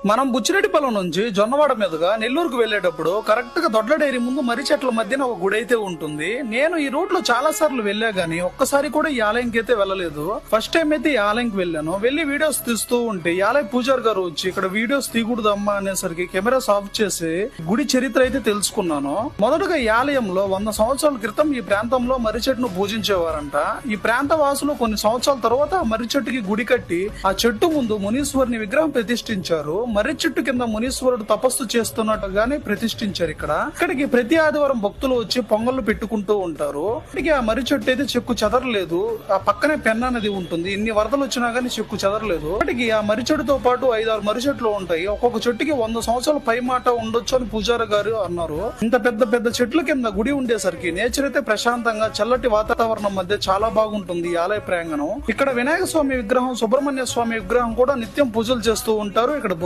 మనం బుచ్చిరెడ్డిపల్లి నుంచి జొన్నవాడ మీదుగా నెల్లూరుకు వెళ్లేటప్పుడు కరెక్ట్ గా దొడ్ల డైరీ ముందు మర్రి చెట్ల మధ్యన ఒక గుడి అయితే ఉంటుంది. నేను ఈ రూట్ లో చాలా సార్లు వెళ్లా గానీ ఒక్కసారి కూడా ఈ ఆలయంకి అయితే వెళ్ళలేదు. ఫస్ట్ టైం అయితే ఈ ఆలయంకి వెళ్ళాను. వెళ్లి వీడియోస్ తీస్తూ ఉంటే ఈ ఆలయ పూజారి గారు వచ్చి ఇక్కడ వీడియోస్ తీయకూడదమ్మా అనేసరికి కెమెరాస్ ఆఫ్ చేసి గుడి చరిత్ర అయితే తెలుసుకున్నాను. మొదటగా ఈ ఆలయంలో 100 సంవత్సరాల క్రితం ఈ ప్రాంతంలో మర్రి చెట్టును పూజించేవారంట. ఈ ప్రాంత వాసులు కొన్ని సంవత్సరాల తర్వాత మర్రి చెట్టుకి గుడి కట్టి ఆ చెట్టు ముందు మునీశ్వరుని విగ్రహం ప్రతిష్ఠించారు. మర్రి చెట్టు కింద మునీశ్వరుడు తపస్సు చేస్తున్నట్టుగానే ప్రతిష్ఠించారు. ఇక్కడికి ప్రతి ఆదివారం భక్తులు వచ్చి పొంగళ్ళు పెట్టుకుంటూ ఉంటారు. ఇక్కడికి ఆ మర్రి చెట్టు అయితే చెక్కు చెదరలేదు. ఆ పక్కనే పెన్నా నది ఉంటుంది. ఇన్ని వరదలు వచ్చినా గానీ చెక్కు చెదరలేదు. ఇక్కడికి ఆ మర్రి చెట్టుతో పాటు 5-6 మర్రి చెట్లు ఉంటాయి. ఒక్కొక్క చెట్టుకి 100 సంవత్సరాల పై మాట ఉండొచ్చు అని పూజారి గారు అన్నారు. ఇంత పెద్ద పెద్ద చెట్ల కింద గుడి ఉండేసరికి నేచర్ అయితే ప్రశాంతంగా చల్లటి వాతావరణం మధ్య చాలా బాగుంటుంది ఈ ఆలయ ప్రాంగణం. ఇక్కడ వినాయక స్వామి విగ్రహం, సుబ్రహ్మణ్య స్వామి విగ్రహం కూడా నిత్యం పూజలు చేస్తూ ఉంటారు. ఇక్కడ